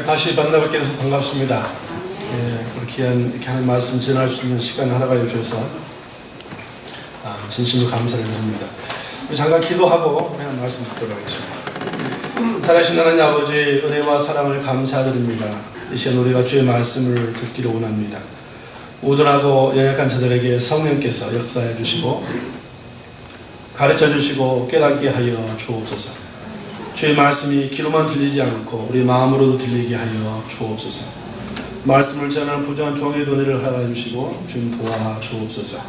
다시 만나뵙게 돼서 반갑습니다. 이렇게 하는 말씀 전할 수 있는 시간 하나가 주셔서 진심으로 감사를 드립니다. 잠깐 기도하고 그냥 말씀 듣도록 하겠습니다. 살아계신 하나님 아버지, 은혜와 사랑을 감사드립니다. 이 시간 우리가 주의 말씀을 듣기를 원합니다. 우둔하고 연약한 자들에게 성령께서 역사해 주시고 가르쳐 주시고 깨닫게 하여 주옵소서. 주의 말씀이 귀로만 들리지 않고 우리 마음으로도 들리게 하여 주옵소서. 말씀을 전하는 부정한 종의 은혜를 허락해 주시고 주님 도와 주옵소서.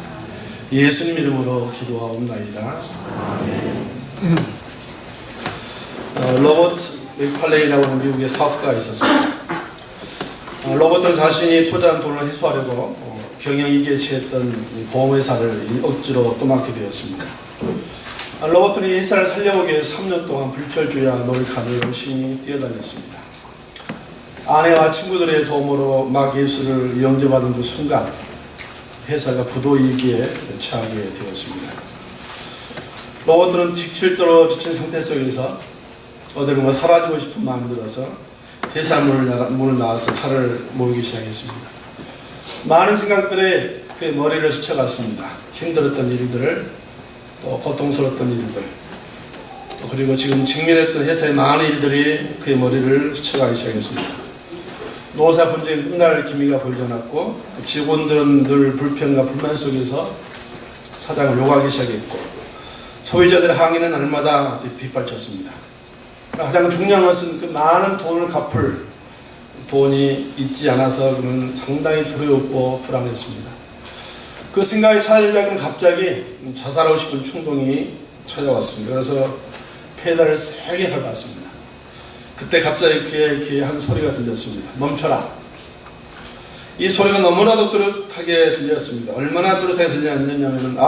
예수님 이름으로 기도하옵나이다. 아멘. 로버트 맥팔레이라고 하는 미국의 사업가가 있었습니다. 로버트는 자신이 투자한 돈을 회수하려고 경영위기에 처했던 보험회사를 억지로 떠맡게 되었습니다. 로버트는 이 회사를 살려보기 위해 3년 동안 불철주야 놀이카를 열심히 뛰어다녔습니다. 아내와 친구들의 도움으로 막 예수를 영접하는 그 순간 회사가 부도위기에 처하게 되었습니다. 로버트는 직질적으로 지친 상태 속에서 어디론가 사라지고 싶은 마음이 들어서 회사 문을 나와서 차를 몰기 시작했습니다. 많은 생각들이 그의 머리를 스쳐갔습니다. 힘들었던 일들을, 또 고통스러웠던 일들, 그리고 지금 직면했던 회사의 많은 일들이 그의 머리를 스쳐가기 시작했습니다. 노사 분쟁이 끝날 기미가 보이지 않았고, 직원들은 늘 불평과 불만 속에서 사장을 욕하기 시작했고, 소비자들의 항의는 날마다 빗발쳤습니다. 가장 중요한 것은 그 많은 돈을 갚을 돈이 있지 않아서 그는 상당히 두려웠고 불안했습니다. 그 생각이 차이려면 갑자기 자살하고 싶은 충동이 찾아왔습니다. 그래서 페달을 세게 밟았습니다. 그때 갑자기 그의 귀에 한 소리가 들렸습니다. 멈춰라. 이 소리가 너무나도 뚜렷하게 들렸습니다. 얼마나 뚜렷하게 들렸냐면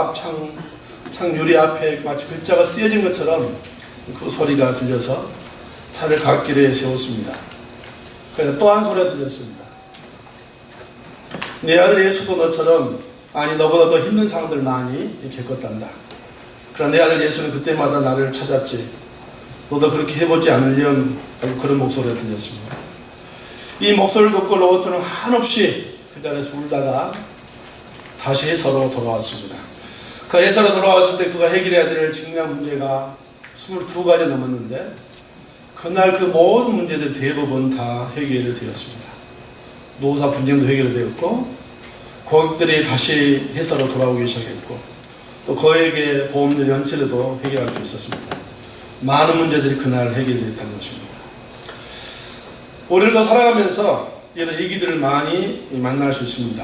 창 유리 앞에 마치 글자가 쓰여진 것처럼 그 소리가 들려서 차를 갓길에 세웠습니다. 그래서 또 한 소리가 들렸습니다. 내 아들 예수도 너처럼, 아니 너보다 더 힘든 상황들을 많이 겪었단다. 그러나 내 아들 예수는 그때마다 나를 찾았지. 너도 그렇게 해보지 않으렴. 그런 목소리가 들렸습니다. 이 목소리를 듣고 로버트는 한없이 그 자리에서 울다가 다시 회사로 돌아왔습니다. 그 회사로 돌아왔을 때 그가 해결해야 될 직면 문제가 22가지 넘었는데 그날 그 모든 문제들이 대부분 다 해결이 되었습니다. 노사 분쟁도 해결이 되었고, 고객들이 다시 회사로 돌아오기 시작했고, 또 그에게 보험료 연체도 해결할 수 있었습니다. 많은 문제들이 그날 해결됐다는 것입니다. 우리도 살아가면서 이런 위기들을 많이 만날 수 있습니다.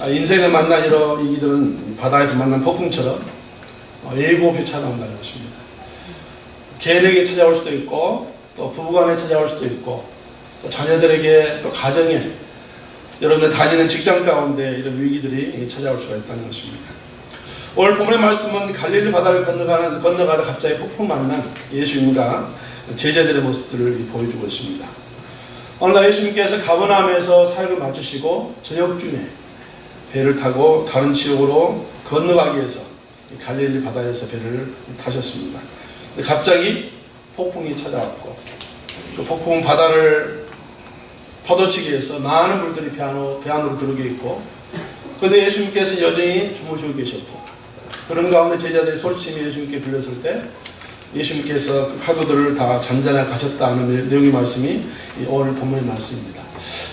인생에 만난 이런 위기들은 바다에서 만난 폭풍처럼 예고 없이 찾아온다는 것입니다. 개인에게 찾아올 수도 있고, 또 부부간에 찾아올 수도 있고, 또 자녀들에게, 또 가정에, 여러분들 다니는 직장 가운데 이런 위기들이 찾아올 수가 있다는 것입니다. 오늘 본문의 말씀은 갈릴리 바다를 건너가다 갑자기 폭풍 만난 예수님과 제자들의 모습들을 보여주고 있습니다. 어느 날 예수님께서 가버나움에서 사역을 마치시고 저녁쯤에 배를 타고 다른 지역으로 건너가기 위해서 갈릴리 바다에서 배를 타셨습니다. 근데 갑자기 폭풍이 찾아왔고, 그 폭풍은 바다를 파도치기 위해서 많은 물들이 배 안으로 들어오게 있고, 그런데 예수님께서 여전히 주무시고 계셨고, 그런 가운데 제자들이 소리치며 예수님께 불렀을 때 예수님께서 그 파도들을 다 잔잔하게 가셨다는 내용의 말씀이 오늘 본문의 말씀입니다.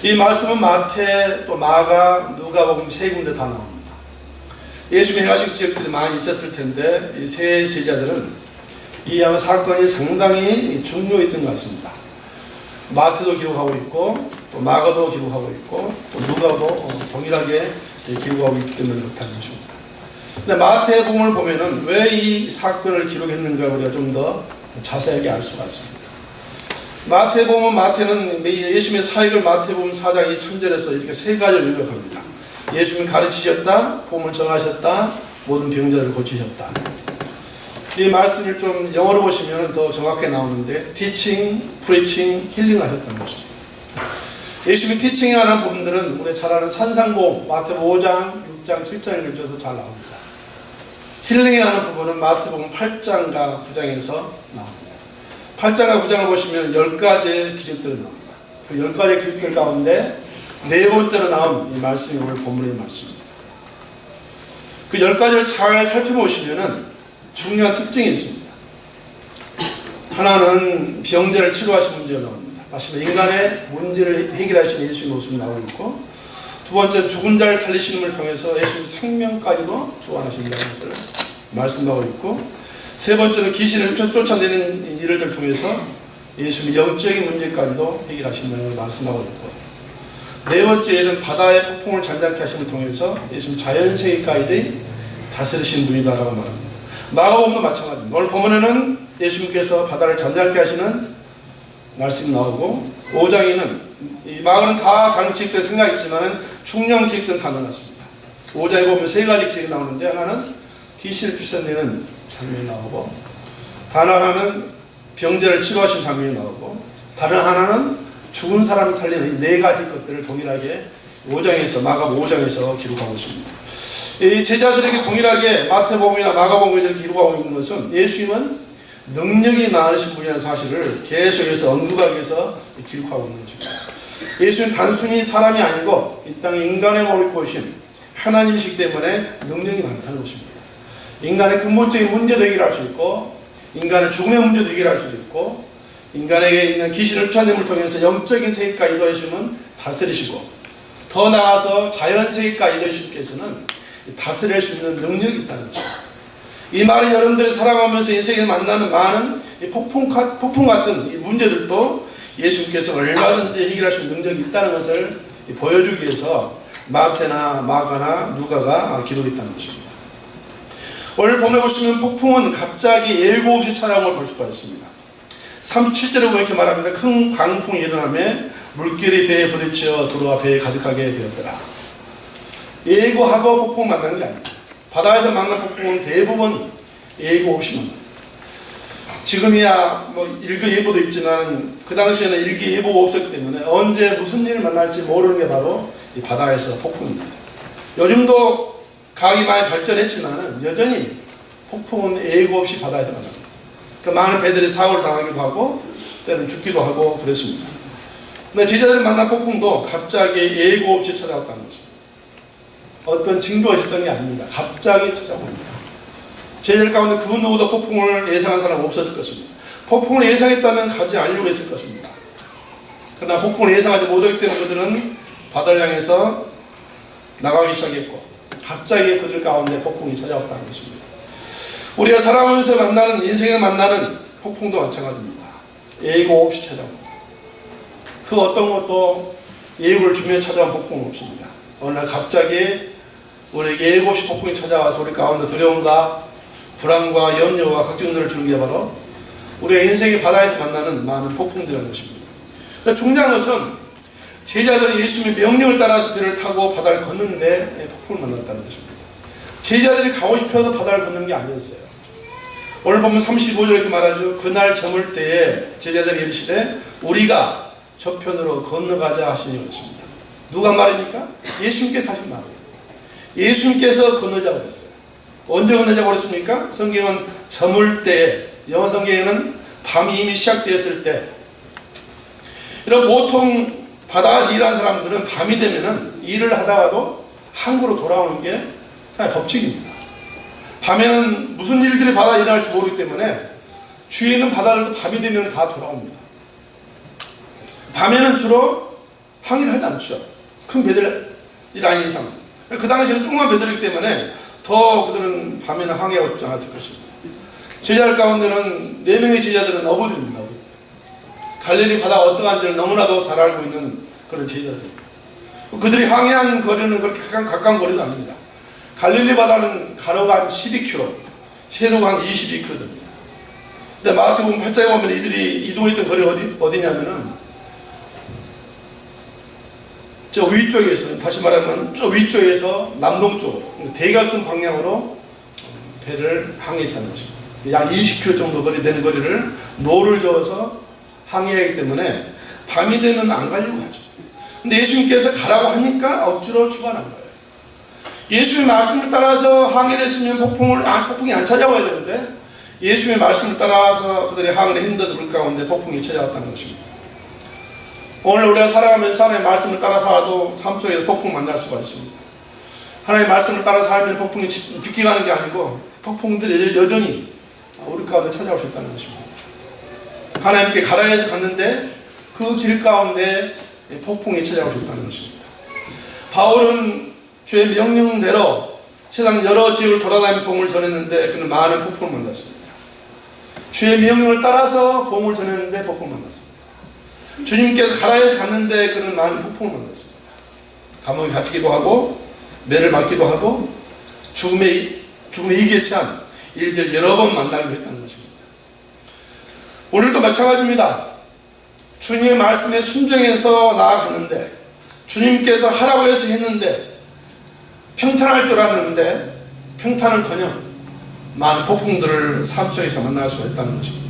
이 말씀은 마태, 또 마가, 누가복음 세 군데 다 나옵니다. 예수님이 행하신 지역들이 많이 있었을 텐데 이 세 제자들은 이 사건이 상당히 중요했던 것 같습니다. 마태도 기록하고 있고, 또 마가도 기록하고 있고, 또 누가도 동일하게 기록하고 있기 때문에 그렇다는 것입니다. 근데 마태복음을 보면은 왜 이 사건을 기록했는가 우리가 좀 더 자세하게 알 수가 있습니다. 마태는 예수님의 사역을 마태복음 4장 3절에서 이렇게 세 가지로 요약합니다. 예수님이 가르치셨다, 복음을 전하셨다, 모든 병자를 고치셨다. 이 말씀을 좀 영어로 보시면 더 정확하게 나오는데 teaching, preaching, healing 하셨다는 것입니다. 예수님이 티칭하는 부분들은 우리가 잘 아는 산상보험 마태복음 5장, 6장, 7장을 걸쳐서 잘 나옵니다. 힐링하는 부분은 마태복음 8장과 9장에서 나옵니다. 8장과 9장을 보시면 10가지의 기적들이 나옵니다. 그 10가지 기록들 가운데 네 번째로 나온 이 말씀이 오늘 본문의 말씀입니다. 그 10가지를 잘 살펴보시면은 중요한 특징이 있습니다. 하나는 병자를 치료하신 문제가 나옵니다. 다시 인간의 문제를 해결하시는 예수의 모습이 나오고 있고, 두 번째는 죽은 자를 살리시는 걸 통해서 예수님 생명까지도 주관하신다는 것을 말씀하고 있고, 세 번째는 귀신을 쫓아내는 일을 통해서 예수님이 영적인 문제까지도 해결하신다는 걸 말씀하고 있고, 네 번째는 바다의 폭풍을 잔잔케 하심을 통해서 예수님 자연세계까지 다스리신 분이다라고 말합니다. 마가복음도 마찬가지입니다. 오늘 본문에는 예수님께서 바다를 잔잔케 하시는 말씀이 나오고, 5장에는 마가는 다 다른 기획들 생각했지만 중요한 기획들은 다 넣어놨습니다. 5장에 보면 세 가지 기획이 나오는데, 하나는 귀신을 쫓아내는 장면이 나오고, 다른 하나는 병자를 치료하신 장면이 나오고, 다른 하나는 죽은 사람을 살리는 이 네 가지 것들을 동일하게 5장에서 마가복음 5장에서 기록하고 있습니다. 이 제자들에게 동일하게 마태복음이나 마가복음에서 기록하고 있는 것은 예수님은 능력이 많으신 분이라는 사실을 계속해서 언급하기 위해서 기록하고 있는 것입니다. 예수는 단순히 사람이 아니고 이 땅에 인간의 몸을 입고 오신 하나님이시기 때문에 능력이 많다는 것입니다. 인간의 근본적인 문제도 해결할 수 있고, 인간의 죽음의 문제도 해결할 수도 있고, 인간에게 있는 귀신을 쫓아냄을 통해서 영적인 세계까지도 예수님은 다스리시고, 더 나아가서 자연세계까지도 예수님께서는 다스릴 수 있는 능력이 있다는 것입니다. 이 말은 여러분들이 살아가면서 인생에 만나는 많은 폭풍 같은 이 문제들도 예수님께서 얼마든지 해결할 수 있는 능력이 있다는 것을 보여주기 위해서 마태나 마가나 누가가 기록했다는 것입니다. 오늘 본문에 보시면 폭풍은 갑자기 예고 없이 찾아온 걸 볼 수가 있습니다. 37절에 보면 이렇게 말합니다. 큰 광풍이 일어나며 물결이 배에 부딪혀 들어와 배에 가득하게 되었더라. 예고하고 폭풍 만나는 게 아닙니다. 바다에서 만난 폭풍은 대부분 예고 없이 만납니다. 지금이야 뭐 일기예보도 있지만 그 당시에는 일기예보가 없었기 때문에 언제 무슨 일을 만날지 모르는 게 바로 이 바다에서 폭풍입니다. 요즘도 과학이 많이 발전했지만 여전히 폭풍은 예고 없이 바다에서 만납니다. 그러니까 많은 배들이 사고를 당하기도 하고 때는 죽기도 하고 그랬습니다. 근데 제자들이 만난 폭풍도 갑자기 예고 없이 찾아왔다는 것입니다. 어떤 징조가 있었던 게 아닙니다. 갑자기 찾아옵니다. 제자들 가운데 그 누구도 폭풍을 예상한 사람은 없었을 것입니다. 폭풍을 예상했다면 가지 않으려고 했을 것입니다. 그러나 폭풍을 예상하지 못하기 때문에 그들은 바다를 향해서 나가기 시작했고, 갑자기 그들 가운데 폭풍이 찾아왔다는 것입니다. 우리가 살아가면서 만나는, 인생에 만나는 폭풍도 마찬가지입니다. 예고 없이 찾아옵니다. 그 어떤 것도 예고를 주며 찾아온 폭풍은 없습니다. 어느 날 갑자기 우리에게 예고 없이 폭풍이 찾아와서 우리 가운데 두려움과 불안과 염려와 걱정들을 주는 게 바로 우리가 인생의 바다에서 만나는 많은 폭풍들이라는 것입니다. 그러니까 중요한 것은 제자들이 예수님의 명령을 따라서 배를 타고 바다를 걷는데 폭풍을 만났다는 것입니다. 제자들이 가고 싶어서 바다를 걷는 게 아니었어요. 오늘 보면 35절 이렇게 말하죠. 그날 저물 때에 제자들이 이르시되 우리가 저편으로 건너가자 하시니 그렇습니다. 누가 말입니까? 예수님께서 하신 말이에요. 예수님께서 건너자고 그랬어요. 언제 건너자고 그랬습니까? 성경은 저물 때, 영어 성경에는 밤이 이미 시작되었을 때. 이런 보통 바다에서 일하는 사람들은 밤이 되면은 일을 하다가도 항구로 돌아오는 게 법칙입니다. 밤에는 무슨 일들이 바다에 일어날지 모르기 때문에 주위에 있는 바다들도 밤이 되면 다 돌아옵니다. 밤에는 주로 항해를 하지 않죠. 큰 배들이 아닌 이상. 그 당시에는 조그만 배들이기 때문에 더 그들은 밤에는 항해하고 싶지 않았을 것입니다. 제자들 가운데는 4명의 제자들은 어부들입니다. 갈릴리 바다가 어떠한지를 너무나도 잘 알고 있는 그런 제자들입니다. 그들이 항해한 거리는 그렇게 가까운 거리도 아닙니다. 갈릴리 바다는 가로가 한 12km, 세로가 한 22km 됩니다. 근데 마태복음 8장에 보면 이들이 이동했던 거리가 어디냐면은 저 위쪽에서, 다시 말하면 저 위쪽에서 남동쪽, 대각선 방향으로 배를 항해했다는 것입니다. 약 20km 정도 거리 되는 거리를 노를 저어서 항해하기 때문에 밤이 되면 안 가려고 하죠. 근데 예수님께서 가라고 하니까 억지로 출발한 거예요. 예수님의 말씀을 따라서 항해를 했으면 폭풍이 안 찾아와야 되는데 예수님의 말씀을 따라서 그들의 항해를 힘든 물 가운데 폭풍이 찾아왔다는 것입니다. 오늘 우리가 살아가면서 하나님의 말씀을 따라 살아도 삶 속에서 폭풍을 만날 수가 있습니다. 하나님의 말씀을 따라 살면 폭풍이 비껴가는 게 아니고 폭풍들이 여전히 우리 가운데 찾아올 수 있다는 것입니다. 하나님께 가라에서 갔는데 그 길 가운데 폭풍이 찾아올 수 있다는 것입니다. 바울은 주의 명령대로 세상 여러 지역을 돌아다니며 복음을 전했는데 그는 많은 폭풍을 만났습니다. 주의 명령을 따라서 복음을 전했는데 폭풍을 만났습니다. 주님께서 가라에서 갔는데 그는 많은 폭풍을 만났습니다. 감옥에 갇히기도 하고 매를 맞기도 하고 죽음에 이기에 처한 일들 여러 번 만나기도 했다는 것입니다. 오늘도 마찬가지입니다. 주님의 말씀에 순종해서 나아가는데 주님께서 하라고 해서 했는데 평탄할 줄 알았는데 평탄은커녕 많은 폭풍들을 삶 속에서 만날 수가 있다는 것입니다.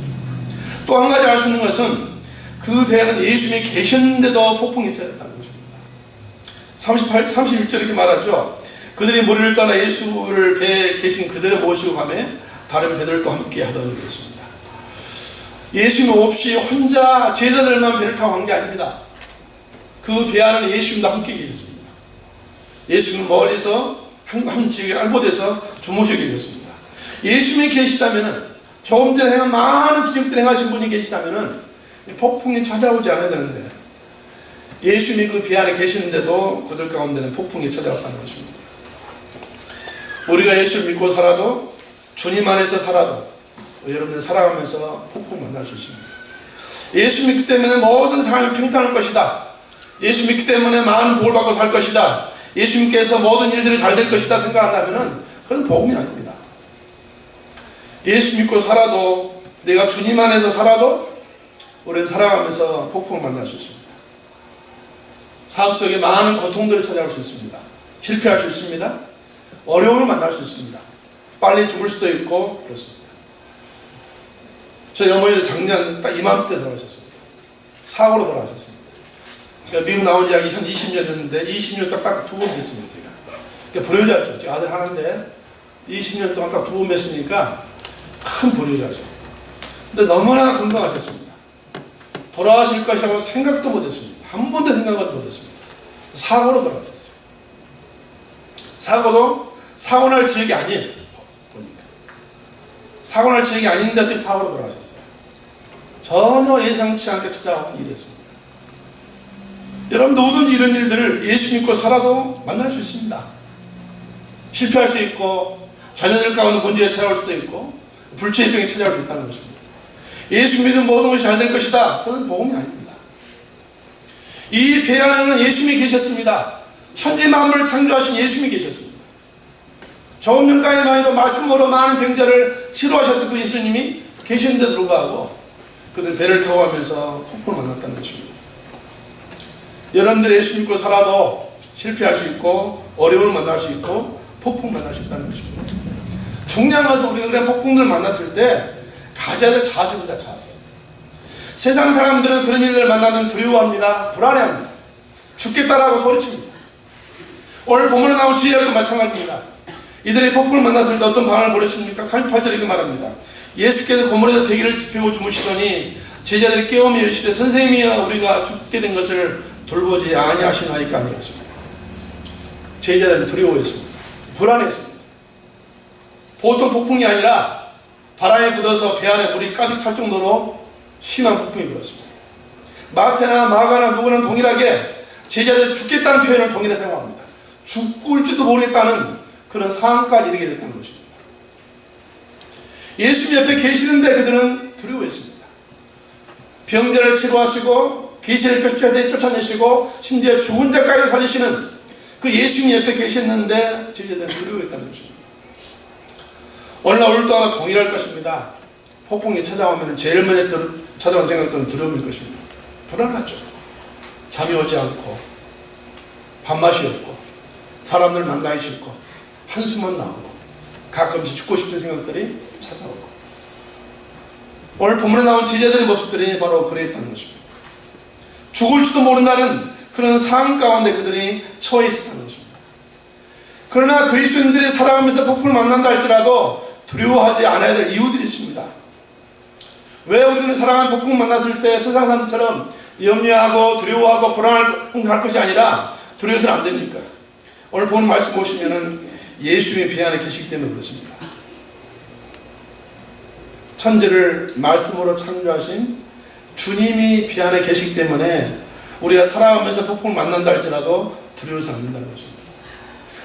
또 한 가지 알 수 있는 것은 그 배에는 예수님이 계셨는데도 폭풍이 찾았다는 것입니다. 31절 이렇게 말하죠. 그들이 무리를 따라 예수를 배에 계신 그대로 모시고 가며 다른 배들도 함께 하더라고 했습니다. 예수님 없이 혼자 제자들만 배를 타고 간 게 아닙니다. 그 배 안에는 예수님도 함께 계셨습니다. 예수님은 멀리서 한 지역에 한 곳에서 주무시고 계셨습니다. 예수님이 계시다면 조금 전에 행한 많은 기적들 행하신 분이 계시다면 폭풍이 찾아오지 않아야 되는데 예수님이 그 배 안에 계시는데도 그들 가운데는 폭풍이 찾아왔다는 것입니다. 우리가 예수를 믿고 살아도 주님 안에서 살아도 여러분들 살아가면서 폭풍을 만날 수 있습니다. 예수 믿기 때문에 모든 삶이 평탄할 것이다. 예수 믿기 때문에 많은 복을 받고 살 것이다. 예수님께서 모든 일들이 잘 될 것이다 생각한다면 그건 복음이 아닙니다. 예수 믿고 살아도 내가 주님 안에서 살아도 우리는 살아가면서 폭풍을 만날 수 있습니다. 삶 속에 많은 고통들을 찾아올 수 있습니다. 실패할 수 있습니다. 어려움을 만날 수 있습니다. 빨리 죽을 수도 있고 그렇습니다. 저희 어머니도 작년 딱 이맘때 돌아가셨습니다. 사고로 돌아가셨습니다. 제가 미국 나온 지 한 20년 됐는데 20년 딱 두 번 뵀습니다. 그러니까 불효자죠. 제가 아들 하나인데 20년 동안 딱 두 번 뵀으니까 큰 불효자죠. 근데 너무나 건강하셨습니다. 돌아가실 것이라고 생각도 못했습니다. 한 번도 생각도 못했습니다. 사고로 돌아가셨어요. 사고 날 지역이 아니에요. 보니까 사고 날 지역이 아닌데 어떻게 사고로 돌아가셨어요. 전혀 예상치 않게 찾아온 일이었습니다. 여러분 누구든지 이런 일들을 예수 믿고 살아도 만날 수 있습니다. 실패할 수 있고 자녀들 가운데 문제가 찾아올 수도 있고 불치의 병이 찾아올 수 있다는 것입니다. 예수 믿으면 모든 것이 잘 될 것이다. 그건 복음이 아닙니다. 이 배 안에는 예수님이 계셨습니다. 천지 만물을 창조하신 예수님이 계셨습니다. 좋은 명가에만 해도 말씀으로 많은 병자를 치료하셨던 그 예수님이 계시는데도 불구하고 그들은 배를 타고 가면서 폭풍을 만났다는 것입니다. 여러분들이 예수 믿고 살아도 실패할 수 있고 어려움을 만날 수 있고 폭풍을 만날 수 있다는 것입니다. 중요한 것은 우리가 그런 폭풍들을 만났을 때 가져야 될 자세입니다. 자세. 세상 사람들은 그런 일들을 만나면 두려워합니다. 불안해합니다. 죽겠다라고 소리칩니다. 오늘 본문에 나온 지혜도 마찬가지입니다. 이들이 폭풍을 만났을 때 어떤 반응을 보였습니까? 38절에 이렇게 말합니다. 예수께서 고물에서 대기를 펴고 주무시더니 제자들이 깨우며 이르시되 선생님이여 우리가 죽게 된 것을 돌보지 아니하시나이까 아니었습니다. 제자들은 두려워했습니다. 불안했습니다. 보통 폭풍이 아니라 바람에 굳어서 배 안에 물이 가득 찰 정도로 심한 폭풍이 불었습니다. 마태나 마가나 누구는 동일하게 제자들 죽겠다는 표현을 동일하게 사용합니다. 죽을지도 모르겠다는 그런 상황까지 이르게 됐다는 것입니다. 예수님 옆에 계시는데 그들은 두려워했습니다. 병자를 치료하시고 계시를 쫓아내시고 심지어 죽은 자까지 살리시는 그 예수님 옆에 계셨는데 제자들은 두려워했다는 것입니다. 오늘날 오늘도 아마 동일할 것입니다. 폭풍이 찾아오면 제일 먼저 찾아온 생각들은 두려움일 것입니다. 불안하죠. 잠이 오지 않고 밥맛이 없고 사람들 만나기 싫고 한숨만 나오고 가끔씩 죽고 싶은 생각들이 찾아오고 오늘 본문에 나온 제자들의 모습들이 바로 그랬다는 것입니다. 죽을지도 모른다는 그런 상황 가운데 그들이 처해 있었다는 것입니다. 그러나 그리스도인들이 살아가면서 폭풍을 만난다 할지라도 두려워하지 않아야 될 이유들이 있습니다. 왜 우리는 살아가는 폭풍을 만났을 때 세상 사람처럼 염려하고 두려워하고 불안할 것이 아니라 두려워서는 안 됩니까? 오늘 본 말씀 보시면은 예수님이 배 안에 계시기 때문에 그렇습니다. 천지를 말씀으로 창조하신 주님이 배 안에 계시기 때문에 우리가 살아가면서 폭풍을 만난다 할지라도 두려워서 안 된다는 것입니다.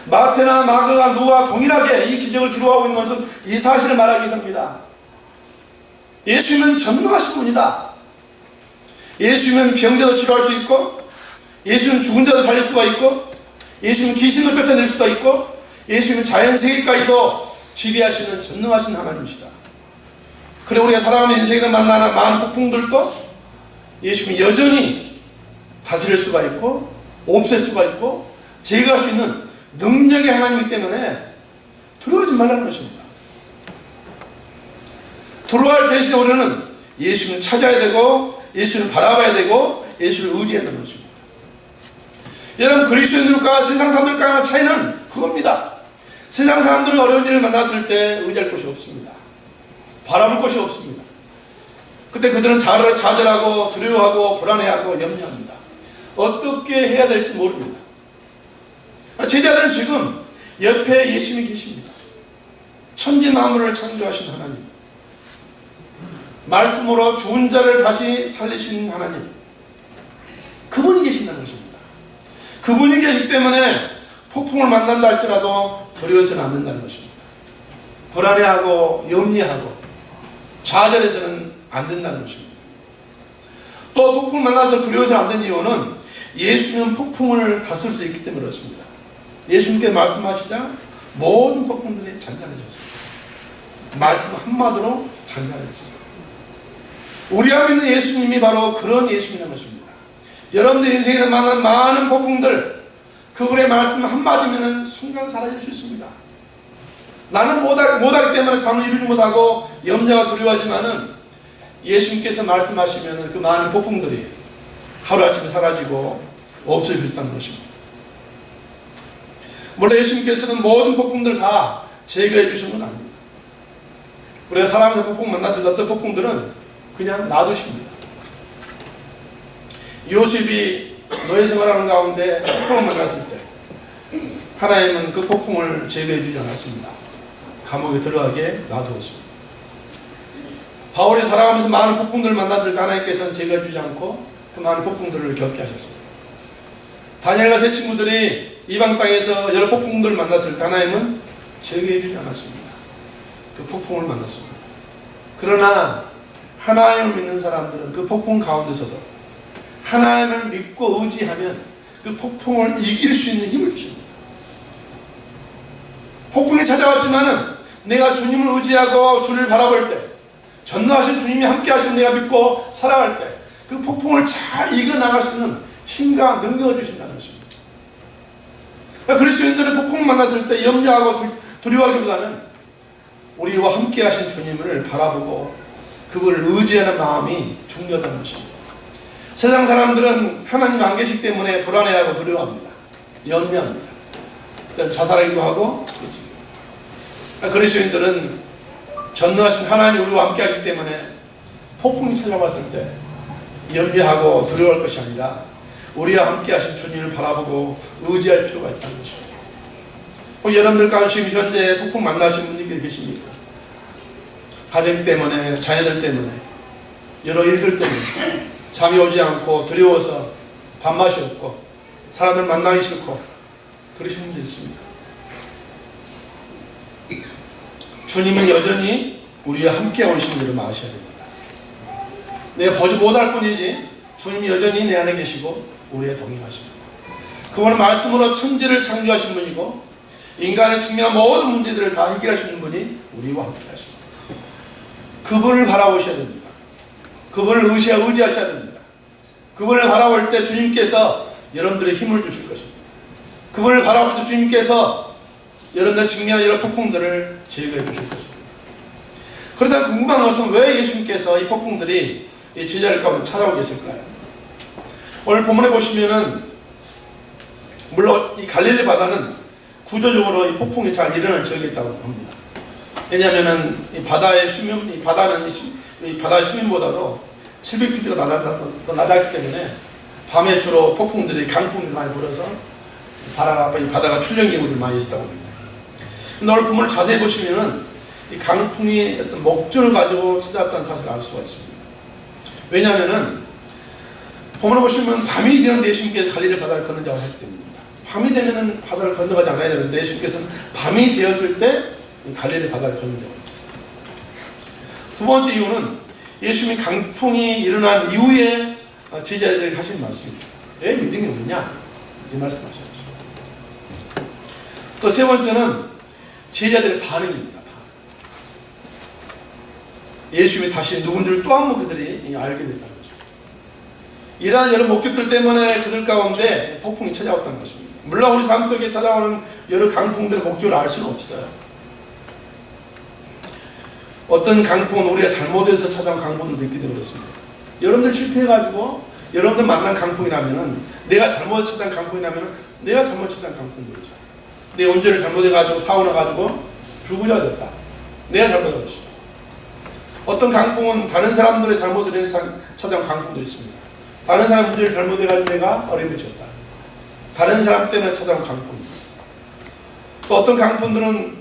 마태나 마가가 누가 동일하게 이 기적을 기록하고 있는 것은 이 사실을 말하기 위함입니다. 예수님은 전능하신 분이다. 예수님은 병자도 치료할 수 있고, 예수님은 죽은 자도 살릴 수가 있고, 예수님은 귀신도 쫓아낼 수가 있고, 예수님은 자연세계까지도 지배하시는 전능하신 하나님이시다. 그래 우리가 살아가는 인생에 만나는 많은 폭풍들도 예수님이 여전히 다스릴 수가 있고, 없앨 수가 있고, 제거할 수 있는 능력의 하나님이기 때문에 두려워하지 말라는 것입니다. 두려워할 대신에 우리는 예수님을 찾아야 되고, 예수님을 바라봐야 되고, 예수를 의지해야 되는 것입니다. 여러분, 그리스도인들과 세상 사람들과의 차이는 그겁니다. 세상 사람들은 어려운 일을 만났을 때 의지할 곳이 없습니다. 바라볼 곳이 없습니다. 그때 그들은 좌절하고 두려워하고 불안해하고 염려합니다. 어떻게 해야 될지 모릅니다. 제자들은 지금 옆에 예수님이 계십니다. 천지 만물을 창조하신 하나님, 말씀으로 죽은 자를 다시 살리신 하나님, 그분이 계신다는 것입니다. 그분이 계시기 때문에 폭풍을 만난다 할지라도 두려워서는 안 된다는 것입니다. 불안해하고 염려하고 좌절해서는 안 된다는 것입니다. 또 폭풍을 만나서 두려워서는 안 되는 이유는 예수님은 폭풍을 다스릴 수 있기 때문에 그렇습니다. 예수님께 말씀하시자 모든 폭풍들이 잔잔해졌습니다. 말씀 한마디로 잔잔해졌습니다. 우리가 믿는 예수님이 바로 그런 예수님이라는 것입니다. 여러분들 인생에 만난 많은 폭풍들, 그분의 말씀 한마디면 순간 사라질 수 있습니다. 나는 못하기 때문에 잠을 이루지 못하고 염려와 두려워하지만은 예수님께서 말씀하시면 그 많은 폭풍들이 하루아침에 사라지고 없어질 수 있다는 것입니다. 물론 예수님께서는 모든 폭풍들을 다 제거해 주신 건 아닙니다. 우리가 사람의 폭풍 만났을 때 어떤 폭풍들은 그냥 놔두십니다. 요셉이 노예 생활하는 가운데 폭풍을 만났을 때 하나님은 그 폭풍을 제거해 주지 않았습니다. 감옥에 들어가게 놔두었습니다. 바울이 살아가면서 많은 폭풍들을 만났을 때 하나님께서는 제거해 주지 않고 그 많은 폭풍들을 겪게 하셨습니다. 다니엘과 세 친구들이 이방 땅에서 여러 폭풍들을 만났을 때 하나님은 제거해 주지 않았습니다. 그 폭풍을 만났습니다. 그러나 하나님을 믿는 사람들은 그 폭풍 가운데서도 하나님을 믿고 의지하면 그 폭풍을 이길 수 있는 힘을 주십니다. 폭풍이 찾아왔지만은 내가 주님을 의지하고 주를 바라볼 때, 전능하신 주님이 함께 하시면 내가 믿고 살아갈 때 그 폭풍을 잘 이겨나갈 수 있는 힘과 능력을 주신다는 것입니다. 그리스도인들은 폭풍을 만났을 때 염려하고 두려워하기보다는 우리와 함께 하신 주님을 바라보고 그분을 의지하는 마음이 중요하다는 것입니다. 세상 사람들은 하나님 안 계시기 때문에 불안해하고 두려워합니다. 염려합니다. 자살하기도 하고 그렇습니다. 그리스도인들은 전능하신 하나님이 우리와 함께 하기 때문에 폭풍이 찾아왔을 때 염려하고 두려워할 것이 아니라 우리와 함께 하신 주님을 바라보고 의지할 필요가 있다는 것입니다. 여러분들 가운데 지금 현재 폭풍 만나신 분들이 계십니까? 가정 때문에, 자녀들 때문에, 여러 일들 때문에 잠이 오지 않고 두려워서 밥맛이 없고 사람들 만나기 싫고 그러신 분들 있습니다. 주님은 여전히 우리와 함께 오신 줄을 아셔야 됩니다. 내가 보지 못할 뿐이지 주님이 여전히 내 안에 계시고 우리의 동행하십니다. 그분은 말씀으로 천지를 창조하신 분이고 인간의 직면한 모든 문제들을 다 해결할 수 있는 분이 우리와 함께 하십니다. 그분을 바라보셔야 됩니다. 그분을 의지하셔야 됩니다. 그분을 바라볼 때 주님께서 여러분들의 힘을 주실 것입니다. 그분을 바라볼 때 주님께서 여러분들 직면한 이런 폭풍들을 제거해 주실 것입니다. 그러다 궁금한 것은 왜 예수님께서 이 폭풍들이 이 제자들 가운데 찾아오고 계실까요? 오늘 본문에 보시면은 물론 이 갈릴리 바다는 구조적으로 이 폭풍이 잘 일어날 지역에 있다고 합니다. 왜냐하면은 이 바다의 수면, 이 바다는 이 바다의 수면보다도 700피트가 낮았기 때문에 밤에 주로 폭풍들이 강풍들이 많이 불어서 바다가 출렁이는 경우들이 많이 있었다고 합니다. 근데 오늘 본문을 자세히 보시면은 이 강풍이 어떤 목적을 가지고 찾아왔다는 사실을 알 수가 있습니다. 왜냐하면은 본문을 보시면 밤이 되는 예수님께서 갈릴리 바다를 건너자고 하기 때문입니다. 밤이 되면은 바다를 건너가지 않아야 되는데 예수님께서는 밤이 되었을 때 갈릴리 바다를 건너자고 했어요. 두 번째 이유는 예수님이 강풍이 일어난 이후에 제자들에게 하신 말씀입니다. 왜 믿음이 없느냐? 이 말씀하셨죠. 또 세 번째는 제자들의 반응입니다. 예수님이 다시 누군지를 또 한 번 그들이 알게 됐다는 것입니다. 이러한 여러 목격들 때문에 그들 가운데 폭풍이 찾아왔다는 것입니다. 물론 우리 삶 속에 찾아오는 여러 강풍들의 목적을 알 수는 없어요. 어떤 강풍은 우리가 잘못해서 찾아온 강풍들도 있기 때문에 그렇습니다. 여러분들 실패해가지고 여러분들 만난 강풍이라면은 내가 잘못 찾아온 강풍이라면은 내가 잘못 찾아온 강풍들이죠. 내 운전을 잘못해가지고 사고 나가지고 불구조가 됐다. 내가 잘못한 것이죠. 어떤 강풍은 다른 사람들의 잘못을 인해 찾아온 강풍도 있습니다. 다른 사람 문제를 잘못해가지고 내가 어려움에 졌다. 다른 사람 때문에 찾아온 강풍입니다. 또 어떤 강풍들은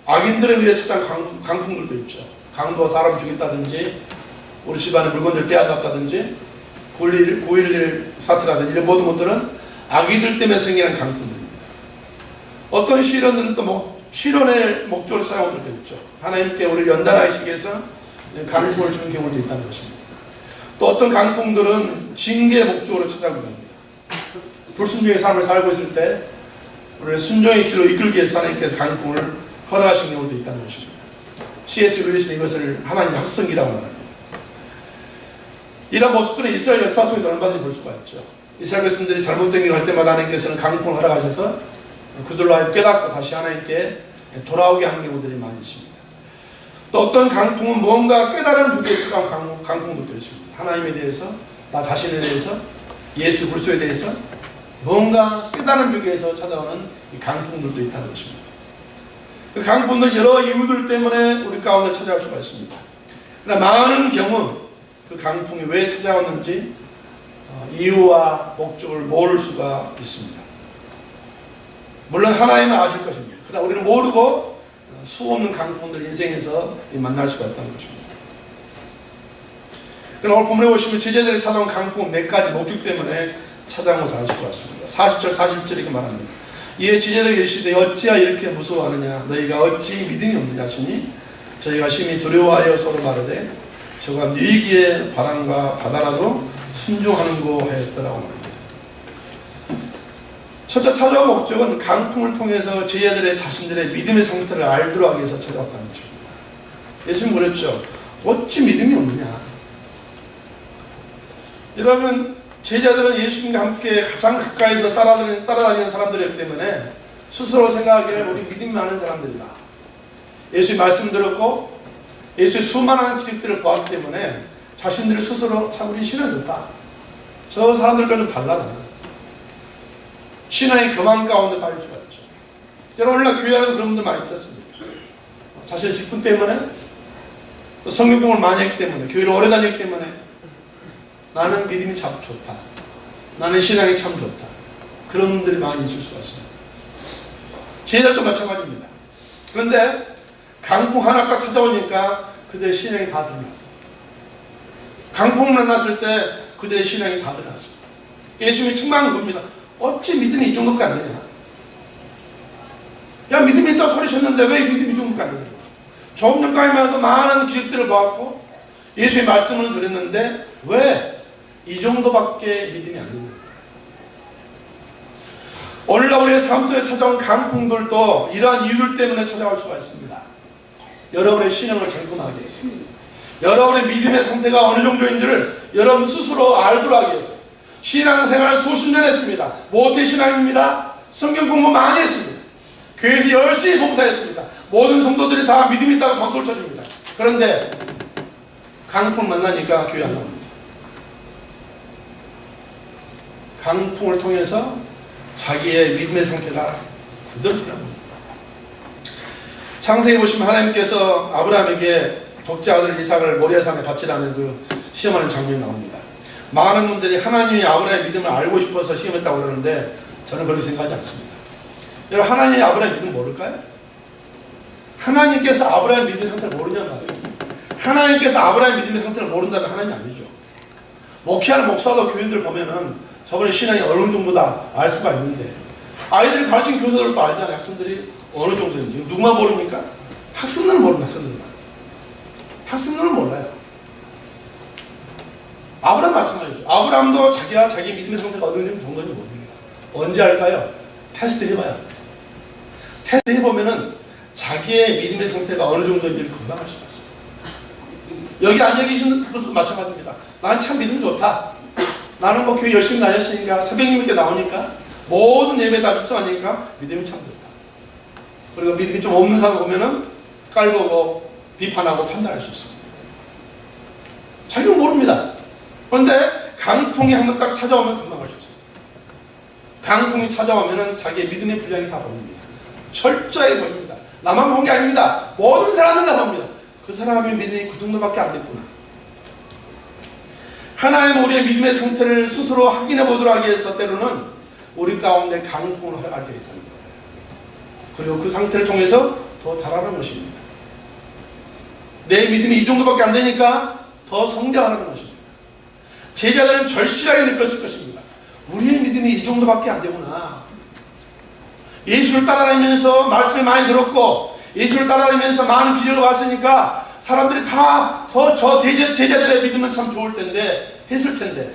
악인들에 의해 찾아온 강풍들도 있죠. 강도가 사람 죽였다든지 우리 집안의 물건들 빼앗았다든지 9.11 사태라든지 이런 모든 것들은 악인들 때문에 생기는 강풍들입니다. 어떤 시련들은 또 실현의 목적으로 찾아온 것도 있죠. 하나님께 우리를 연단하시기 위해서 강풍을 주는 경우도 있다는 것입니다. 또 어떤 강풍들은 징계의 목적으로 찾아오는 겁니다. 불순종의 삶을 살고 있을 때 우리를 순종의 길로 이끌기 위해서 하나님께서 강풍을 허락하신 경우도 있다는 것입니다. C.S. 루이스는 이것을 하나님의 학성기라고 말합니다. 이런 모습들은 이스라엘 역사 속에서 얼마든지 볼 수가 있죠. 이스라엘 백성들이 잘못된 일을 할 때마다 하나님께서는 강풍을 허락하셔서 그들로 하여금 깨닫고 다시 하나님께 돌아오게 하는 경우들이 많이 있습니다. 또 어떤 강풍은 뭔가 깨달음 주기 위해 찾아온 강풍들도 있습니다. 하나님에 대해서, 나 자신에 대해서, 예수 그리스도에 대해서 뭔가 깨달음 주기 위해서 찾아오는 이 강풍들도 있다는 것입니다. 그 강풍들 여러 이유들 때문에 우리 가운데 찾아올 수가 있습니다. 그러나 많은 경우 그 강풍이 왜 찾아왔는지 이유와 목적을 모를 수가 있습니다. 물론 하나님은 아실 것입니다. 그러나 우리는 모르고 수없는 강풍들 인생에서 만날 수가 있다는 것입니다. 그러나 오늘 본문에 보시면 제자들이 찾아온 강풍은 몇 가지 목적 때문에 찾아온 것을 알 수가 있습니다. 40절 41절 이렇게 말합니다. 이에 제자들이 이르시되 어찌하여 이렇게 무서워하느냐 너희가 어찌 믿음이 없느냐 하시니 저희가 심히 두려워하여 서로 말하되 저가 너희기에 바람과 바다라도 순종하는고 하였더라고 말합니다. 첫째 찾아온 목적은 강풍을 통해서 제자들의 자신들의 믿음의 상태를 알도록 하기 위해서 찾아왔다는 것입니다. 예수님 그랬죠. 어찌 믿음이 없느냐. 여러분 제자들은 예수님과 함께 가장 가까이서 따라다니는 사람들이기 때문에 스스로 생각하기를 우리 믿음이 많은 사람들이다. 예수의 말씀 들었고 예수의 수많은 기적들을 보았기 때문에 자신들이 스스로 참 우리 신은 좋다. 저 사람들과 좀 달라. 신앙의 교만 가운데 빠질 수가 있죠. 여러분 오늘날 교회 안에서 그런 분들 많이 있었습니다. 자신의 직분 때문에 또 성경 공부를 많이 했기 때문에 교회를 오래 다녔기 때문에 나는 믿음이 참 좋다. 나는 신앙이 참 좋다. 그런 분들이 많이 있을 수가 있습니다. 제자들도 마찬가지입니다. 그런데 강풍 하나가 찾아오니까 그들의 신앙이 다 드러났어요. 강풍 만났을 때 그들의 신앙이 다 드러났습니다. 예수님이 책망한 겁니다. 어찌 믿음이 이 정도밖에 안 되냐. 야 믿음이 있다고 소리쳤는데 왜 믿음이 이 정도밖에 안 되냐. 조금 전까지만 해도 많은 기적들을 보았고 예수의 말씀을 들었는데 왜 이 정도밖에 믿음이 안 되냐. 오늘날 우리의 삶 속에 찾아온 강풍들도 이러한 이유들 때문에 찾아올 수가 있습니다. 여러분의 신앙을 점검하기 위해서 여러분의 믿음의 상태가 어느 정도인지를 여러분 스스로 알도록 하기 위해서 신앙생활을 수십 년 했습니다. 모태신앙입니다. 성경 공부 많이 했습니다. 교회에서 열심히 봉사했습니다. 모든 성도들이 다 믿음이 있다고 박수를 쳐줍니다. 그런데 강풍 만나니까 교회 안 나옵니다. 강풍을 통해서 자기의 믿음의 상태가 그대로 드러납니다. 창세기 보시면 하나님께서 아브라함에게 독자 아들 이삭을 모리아산에 바치라는 그 시험하는 장면이 나옵니다. 많은 분들이 하나님이 아브라함의 믿음을 알고 싶어서 시험했다고 그러는데 저는 그렇게 생각하지 않습니다. 여러분, 하나님이 아브라함의 믿음 모를까요? 하나님께서 아브라함의 믿음의 상태를 모르냐는 말이에요. 하나님께서 아브라함의 믿음의 상태를 모른다면 하나님이 아니죠. 목회하는 목사도 교인들 보면은 저번에 신앙이 어느 정도다 알 수가 있는데, 아이들이 가르친 교사들도 알잖아요. 학생들이 어느 정도인지. 누구만 모릅니까? 학생들은 모르는 학생들만. 학생들은 몰라요. 아브라함 마찬가지죠. 아브라함도 자기 믿음의 상태가 어느 정도인지 모릅니다. 언제 알까요? 테스트 해봐요. 테스트 해보면은 자기의 믿음의 상태가 어느 정도인지를 금방 알 수가 있습니다. 여기 앉아 계신 분들도 마찬가지입니다. 난 참 믿음 좋다. 나는 뭐 교회 열심히 다녔으니까, 새벽 예배 나오니까, 모든 예배 다 출석하니까 믿음이 참 좋다. 그리고 믿음이 좀 없는 사람 보면은 깔보고 비판하고 판단할 수 있습니다. 자기는 모릅니다. 그런데 강풍이 한번 딱 찾아오면 금방 알 수 있어요. 강풍이 찾아오면은 자기의 믿음의 분량이 다 보입니다. 철저히 보입니다. 나만 본 게 아닙니다. 모든 사람들 다 봅니다. 그 사람의 믿음이 그 정도밖에 안 됐구나. 하나님 우리의 믿음의 상태를 스스로 확인해 보도록 하기 위해서 때로는 우리 가운데 강풍을 허락할 때가 있다는 거예요. 그리고 그 상태를 통해서 더 잘하는 것입니다. 내 믿음이 이 정도밖에 안 되니까 더 성장하는 것입니다. 제자들은 절실하게 느꼈을 것입니다. 우리의 믿음이 이 정도밖에 안 되구나. 예수를 따라다니면서 말씀을 많이 들었고, 예수를 따라다니면서 많은 기적을 봤으니까 사람들이 다 더 저 제자들의 믿음은 참 좋을 텐데 했을 텐데,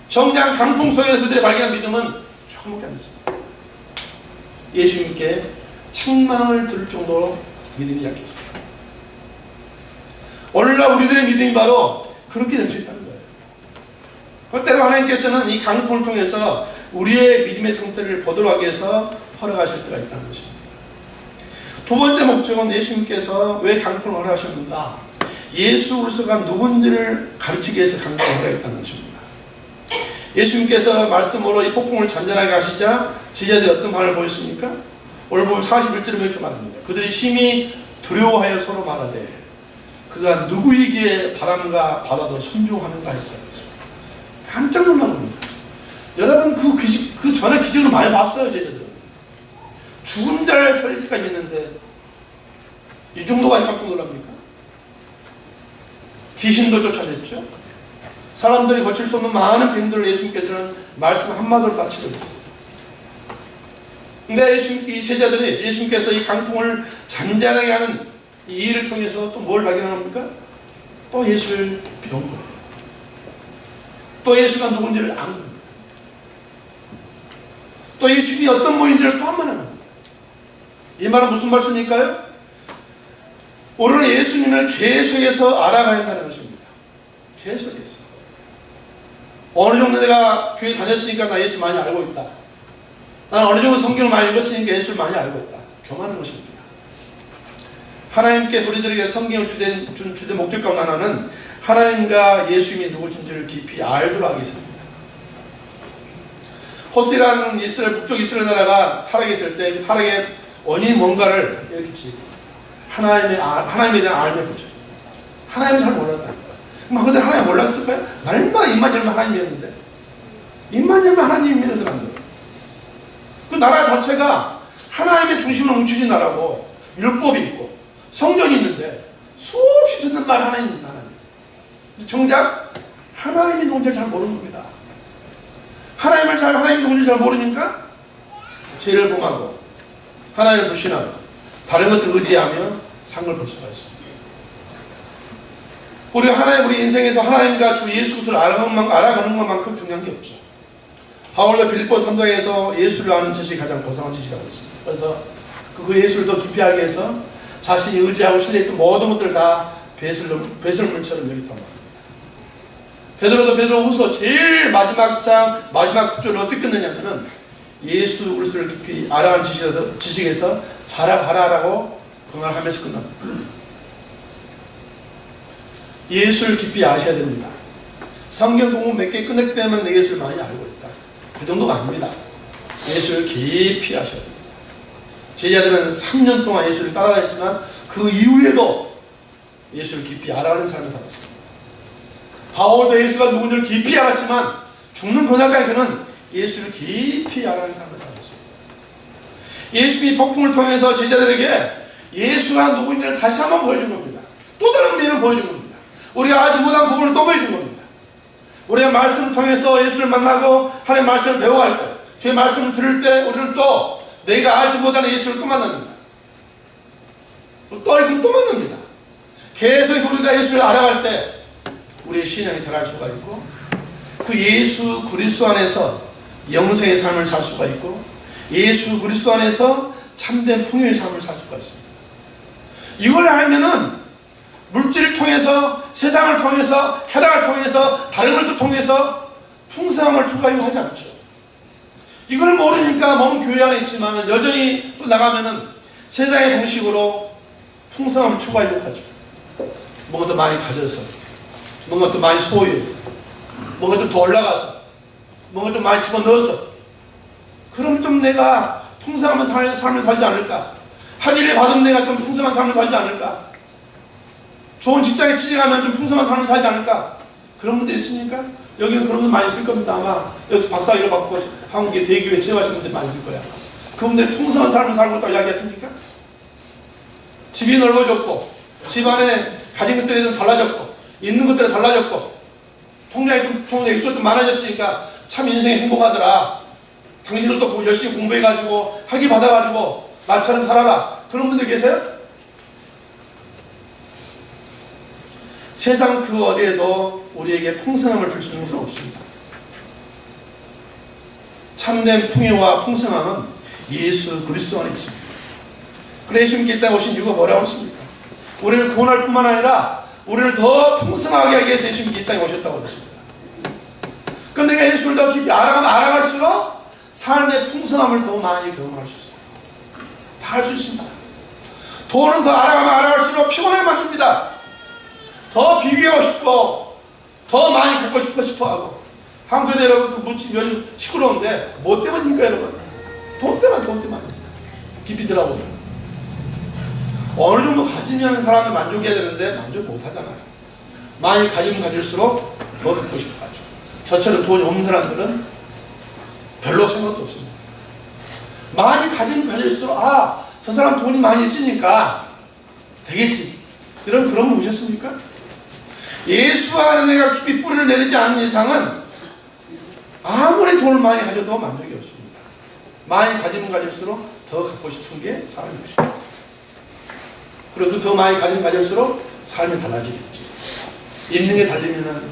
정작 강풍 속에서 그들의 발견한 믿음은 조금밖에 안 됐습니다. 예수님께 책망을 들을 정도로 믿음이 약했습니다. 오늘날 우리들의 믿음이 바로 그렇게 될 수 있다는 거예요. 때로 하나님께서는 이 강풍을 통해서 우리의 믿음의 상태를 보도록 하기 위해서 허락하실 때가 있다는 것입니다. 두 번째 목적은 예수님께서 왜 강풍을 허락하셨는가? 예수 그리스도가 누군지를 가르치기 위해서 강풍을 허락했다는 것입니다. 예수님께서 말씀으로 이 폭풍을 잔잔하게 하시자 제자들이 어떤 반응을 보였습니까? 오늘 보면 41절에 이렇게 말합니다. 그들이 심히 두려워하여 서로 말하되 그가 누구에게 바람과 바다도 순종하는가 했다는 것입니다. 깜짝 놀란 겁니다. 여러분 그 전에 기적을 많이 봤어요. 제자들은 죽은 자를 살리기까지 했는데 이 정도가 깜짝 놀랍니까? 귀신도 쫓아냈죠. 사람들이 거칠 수 없는 많은 병들을 예수님께서는 말씀 한마디로 다 치료했어요. 근데 이 제자들이 예수님께서 이 강풍을 잔잔하게 하는 이 일을 통해서 또 뭘 발견합니까? 또 예수를 배운 거예요. 또 예수가 누군지를 안 겁니다. 또 예수님이 어떤 분인지를 또 한 번 합니다. 이 말은 무슨 말씀일까요? 우리는 예수님을 계속해서 알아가야 한다는 것입니다. 계속해서. 어느 정도 내가 교회 다녔으니까 나 예수 많이 알고 있다. 나는 어느 정도 성경을 많이 읽었으니까 예수를 많이 알고 있다. 교만한 것입니다. 하나님께 우리들에게 성경을 준 주된 목적 가운데 하나는 하나님과 예수님이 누구신지를 깊이 알도록 하기 위해서입니다. 호세라는 북쪽 이스라엘 나라가 타락했을 때 그 타락의 원인이 뭔가를 이렇게 지고 하나님에 대한 알매 붙여요. 하나님을 잘 몰랐다는 거예요. 그들 하나님 몰랐을까요? 날마다 입만 열면 하나님이었는데, 입만 열면 하나님 믿는 사람들. 그 나라 자체가 하나님의 중심으로 뭉쳐진 나라고, 율법이 있고 성전이 있는데 수없이 듣는 말 하나님. 정작 하나님이 누군지를 잘 모르는 겁니다. 하나님이 누군지 잘 모르니까 죄를 범하고 하나님을 불신하고 다른 것들 의지하며 상을 볼 수가 있습니다. 우리 인생에서 하나님과 주 예수 그리스도를 알아가는 것만큼 중요한 게 없죠. 바울도 빌립보 3장에서 예수를 아는 지식이 가장 고상한 지식이라고 했습니다. 그래서 그 예수를 더 깊이 알게 해서 자신이 의지하고 신뢰했던 모든 것들을 다 배설물처럼 여겼단 말입니다. 베드로후서 제일 마지막 장 마지막 구절을 어떻게 끝내냐면은 예수 그리스도를 깊이 알아가는 지식에서 자라가라라고 그 말 하면서 끝납니다. 예수를 깊이 아셔야 됩니다. 성경 공부 몇 개 끝냈기 때문에 예수를 많이 알고 있다. 그 정도가 아닙니다. 예수를 깊이 아셔야 됩니다. 제자들은 3년 동안 예수를 따라다녔지만 그 이후에도 예수를 깊이 알아가는 삶을 살았습니다. 바울도 예수가 누군지를 깊이 알았지만 죽는 그날까지 그는 예수를 깊이 알아가는 삶을 살았습니다. 예수님이 폭풍을 통해서 제자들에게 예수가 누구인지를 다시 한번 보여준 겁니다. 또 다른 면을 보여준 겁니다. 우리가 알지 못한 부분을 또 보여준 겁니다. 우리가 말씀을 통해서 예수를 만나고 하나님의 말씀을 배워갈 때, 주의 말씀을 들을 때 우리는 또 내가 알지 못하는 예수를 또 만납니다. 또 읽으면 또 만납니다. 계속 우리가 예수를 알아갈 때 우리의 신앙이 자랄 수가 있고 그 예수 그리스도 안에서 영생의 삶을 살 수가 있고 예수 그리스도 안에서 참된 풍요의 삶을 살 수가 있습니다. 이걸 알면은 물질을 통해서 세상을 통해서 쾌락을 통해서 다른 것도 통해서 풍성함을 추구하려고 하지 않죠. 이걸 모르니까 몸은 교회 안에 있지만 여전히 또 나가면은 세상의 방식으로 풍성함을 추구하려고 하죠. 뭔가 더 많이 가져서 뭔가 더 많이 소유해서 뭔가 좀 더 올라가서 뭔가 좀 많이 집어넣어서 그럼 좀 내가 풍성한 삶을 살지 않을까? 학위를 받으면 내가 좀 풍성한 삶을 살지 않을까? 좋은 직장에 취직하면 좀 풍성한 삶을 살지 않을까? 그런 분들 있습니까? 여기는 그런 분들 많이 있을 겁니다. 아마 여기 박사학위를 받고 한국의 대기업에 취업하신 분들 많이 있을 거야. 그분들이 풍성한 삶을 살고 있다고 이야기하십니까? 집이 넓어졌고 집안에 가진 것들이 좀 달라졌고 있는 것들이 달라졌고 통장에 좀 액수가 좀 많아졌으니까 참 인생이 행복하더라. 당신도 또 열심히 공부해가지고 학위 받아가지고 나처럼 살아라. 그런 분들 계세요? 세상 그 어디에도 우리에게 풍성함을 줄 수 있는 것은 없습니다. 참된 풍요와 풍성함은 예수 그리스도 안에 있습니다. 그래 예수님께 이 땅에 오신 이유가 뭐라고 하십니까? 우리를 구원할 뿐만 아니라 우리를 더 풍성하게 하기 위해서 예수님께 이 땅에 오셨다고 그랬습니다. 그런데 내가 예수를 더 깊이 알아가면 알아갈수록 삶의 풍성함을 더 많이 경험할 수 있어요. 다 할 수 있습니다. 돈은 더 알아가면 알아갈수록 피곤하게 만듭니다. 더 비교하고 싶고 더 많이 갖고 싶어하고 한국에 여러분 그 문치 요즘 시끄러운데 뭐 때문입니까 여러분? 돈 때문입니다. 깊이 들어보세요. 어느 정도 가지면 사람을 만족해야 되는데 만족 못하잖아요. 많이 가지면 가질수록 더 갖고 싶어하죠. 저처럼 돈이 없는 사람들은 별로 생각도 없습니다. 많이 가지면 가질수록 저 사람 돈이 많이 있으니까 되겠지. 그런 분 보셨습니까? 예수 안에 내가 깊이 뿌리를 내리지 않는 이상은 아무리 돈을 많이 가져도 만족이 없습니다. 많이 가지면 가질수록 더 갖고 싶은 게 사람이 없습니다. 그리고 더 많이 가지면 가질수록 삶이 달라지겠지. 입는 게 달리면은,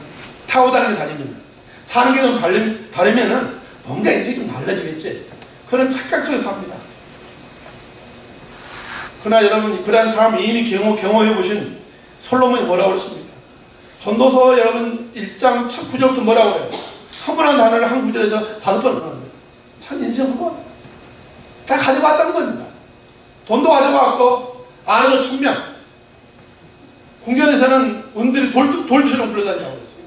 타고 다니는 게 달리면은, 사는 게 좀 다르면은 뭔가 인생이 좀 달라지겠지. 그런 착각 속에서 삽니다. 그러나 여러분, 그러한 삶을 이미 경험해 보신 솔로몬이 뭐라고 그랬습니까? 전도서 여러분 1장 첫 구절부터 뭐라고 해요? 허무한 단어를 한 구절에서 5번 넣어요. 참 인생 허무하다. 다 가져왔다는 겁니다. 돈도 가져왔고, 안에도 1000명. 궁전에서는 은들이 돌처럼 굴러다니라고 했어요.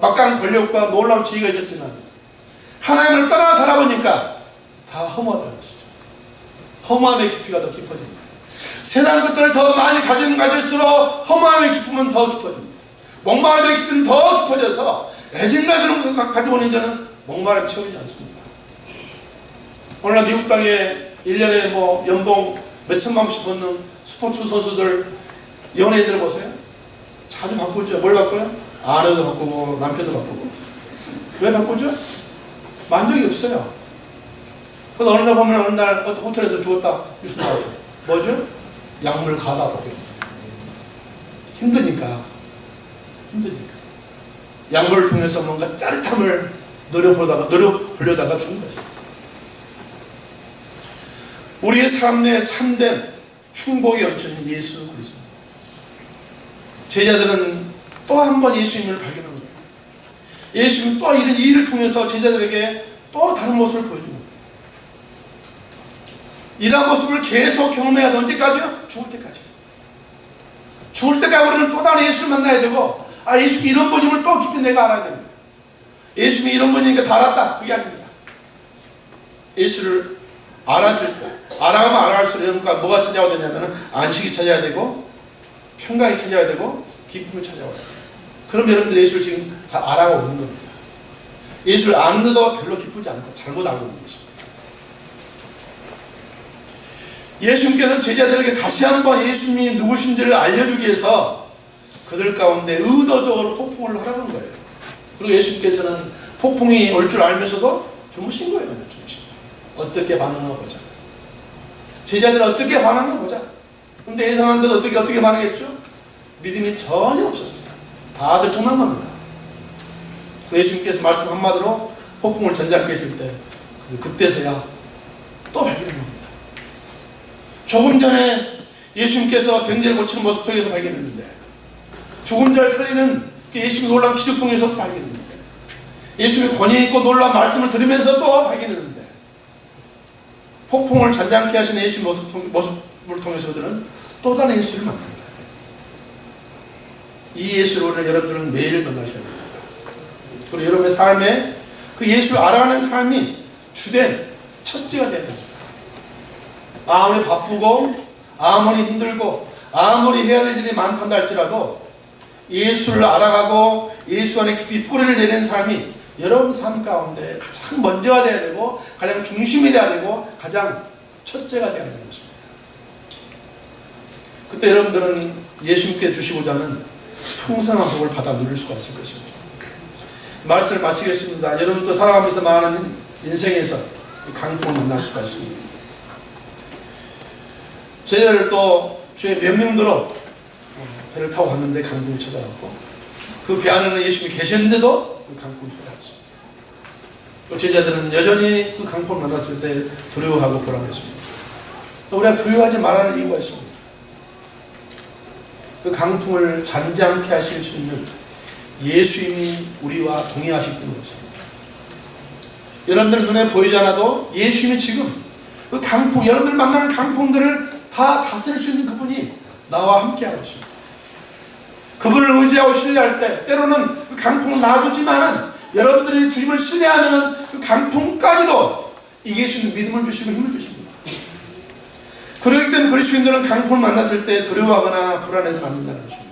막강한 권력과 놀라운 지위가 있었지만, 하나님을 떠나 살아보니까 다 허무하다는 것이죠. 허무함의 깊이가 더 깊어집니다. 세상 것들을 더 많이 가지면 가질수록 허무함의 깊음은 더 깊어집니다. 목마름의 깊이는 더 깊어져서 애진 것을 가지고 오는 자는 목마름이 채우지 않습니다. 오늘날 미국 땅에 1년에 연봉 몇천만 원씩 받는 스포츠 선수들, 연예인들 보세요. 자주 바꾸죠. 뭘 바꿔요? 아내도 바꾸고 남편도 바꾸고. 왜 바꾸죠? 만족이 없어요. 그래서 어느 날 보면 어느 날 어떤 호텔에서 죽었다 뉴스 나오죠. 뭐죠? 약물 가사 복용. 힘드니까. 약물을 통해서 뭔가 짜릿함을 노려보려다가 죽은 거죠. 우리의 삶에 참된 행복의 원천인 예수 그리스도. 제자들은 또 한 번 예수님을 발견한 거예요. 예수님 또 이런 일을 통해서 제자들에게 또 다른 모습을 보여준 겁니다. 이런 모습을 계속 경험해야 돼. 언제까지요? 죽을 때까지. 죽을 때까지 우리는 또 다른 예수를 만나야 되고, 예수님이 이런 분임을 또 깊이 내가 알아야 됩니다. 예수님이 이런 분이니까 다 알았다. 그게 아닙니다. 예수를 알았을 때, 알아가면 알아갈수록 그러니까 뭐가 찾아야 되냐면 안식이 찾아야 되고, 평강이 찾아야 되고, 기쁨을 찾아야 돼요. 그럼 여러분들이 예수를 지금 잘 알아가고 있는 겁니다. 예수를 아는데도 별로 기쁘지 않다. 잘못 알고 있는 것입니다. 예수님께서는 제자들에게 다시 한번 예수님이 누구신지를 알려주기 위해서 그들 가운데 의도적으로 폭풍을 하라는 거예요. 그리고 예수님께서는 폭풍이 올 줄 알면서도 주무신 거예요. 주무신 거예요. 어떻게 반응하나 보자. 제자들은 어떻게 반응하나 보자. 근데 예상한 대로 어떻게 반응했죠? 믿음이 전혀 없었어요. 다들 도망갑니다. 예수님께서 말씀 한마디로 폭풍을 전장케 했을 때 그때서야 또 발견한 겁니다. 조금 전에 예수님께서 병자를 고치는 모습 속에서 발견했는데 죽은 자를 살리는 예수님의 놀라운 기적 속에서 발견했는데 예수님의 권위 있고 놀라운 말씀을 들으면서 또 발견했는데 폭풍을 잔잔케 하시는 예수의 모습을 통해서 그들은 또 다른 예수를 만난 거예요. 이 예수를 여러분들은 매일 만나셔야 됩니다. 그리고 여러분의 삶에 그 예수를 알아가는 삶이 주된 첫째가 되는 겁니다. 아무리 바쁘고 아무리 힘들고 아무리 해야 될 일이 많단다 할지라도 예수를 알아가고 예수 안에 깊이 뿌리를 내리는 삶이 여러분 삶 가운데 가장 먼저가 되어야 되고 가장 중심이 되어야 되고 가장 첫째가 되어야 되는 것입니다. 그때 여러분들은 예수님께 주시고자 하는 풍성한 복을 받아 누릴 수가 있을 것입니다. 말씀을 마치겠습니다. 여러분도 살아가면서 많은 인생에서 강풍을 만날 수가 있습니다. 저희들 또 주에 몇 명 들어 배를 타고 갔는데 강풍이 찾아왔고 그 배 안에는 예수님이 계셨는데도 그 강풍이 찾아왔습니다. 제자들은 여전히 그 강풍을 만났을 때 두려워하고 불안했습니다. 우리가 두려워하지 말아야 할 이유가 있습니다. 그 강풍을 잔잔케 하실 수 있는 예수님이 우리와 동행하시기 때문이었습니다. 여러분들 눈에 보이지 않아도 예수님이 지금 그 강풍, 여러분들 만나는 강풍들을 다 다스릴 수 있는 그분이 나와 함께하고 있습니다. 그분을 의지하고 신뢰할 때 때로는 그 강풍을 놔두지만은 여러분들이 주님을 신뢰하면 그 강풍까지도 이길 수 있는 믿음을 주시고 힘을 주십니다. 그렇기 때문에 그리스도인들은 강풍을 만났을 때 두려워하거나 불안해서 안 된다는 것입니다.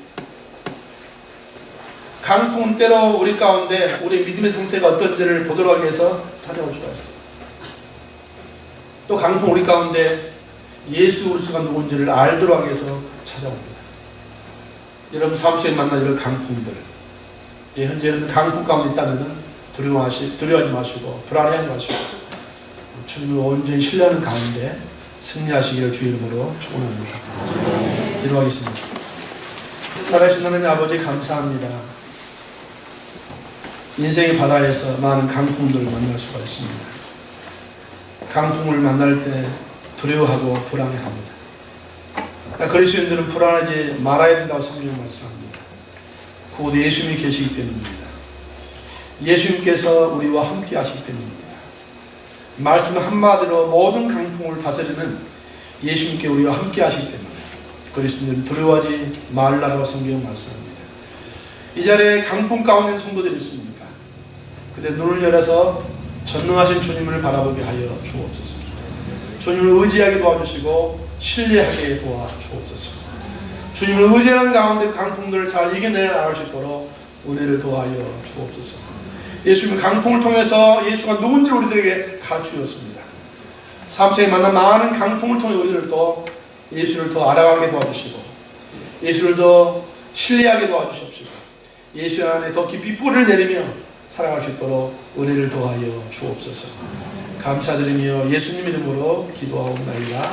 강풍은 때로 우리 가운데 우리의 믿음의 상태가 어떤지를 보도록 하기 위해서 찾아올 수가 있습니다. 또 강풍 우리 가운데 예수 그리스도가 누군지를 알도록 하기 위해서 찾아옵니다. 여러분 삶 속에 만난 이런 강풍들, 현재 여러분 강풍 가운데 있다면 두려워하지 마시고 불안해하지 마시고 주님을 온전히 신뢰하는 가운데 승리하시기를 주 이름으로 축원합니다. 기도하겠습니다. 살아계신 하나님 아버지 감사합니다. 인생의 바다에서 많은 강풍들을 만날 수가 있습니다. 강풍을 만날 때 두려워하고 불안해합니다. 그리스도인들은 불안하지 말아야 된다고 성경은 말씀합니다. 그곳에 예수님이 계시기 때문입니다. 예수님께서 우리와 함께 하시기 때문입니다. 말씀 한마디로 모든 강풍을 다스리는 예수님께 우리와 함께 하시기 때문에 그리스도인들은 두려워하지 말라라고 성경은 말씀합니다. 이 자리에 강풍 가운데 있는 성도들이 있습니까? 그때 눈을 열어서 전능하신 주님을 바라보게 하여 주옵소서. 주님을 의지하게 도와주시고 신뢰하게 도와주옵소서. 주님을 의지하는 가운데 강풍들을 잘 이겨내 나갈 수 있도록 은혜를 도와여 주옵소서. 예수님의 강풍을 통해서 예수가 누군지를 우리들에게 가르치셨습니다. 삶 속에 만난 많은 강풍을 통해 우리를 또 예수를 더 알아가게 도와주시고 예수를 더 신뢰하게 도와주십시오. 예수 안에 더 깊이 뿌리를 내리며 살아갈 수 있도록 은혜를 도와여 주옵소서. 감사드리며 예수님 이름으로 기도하옵나이다.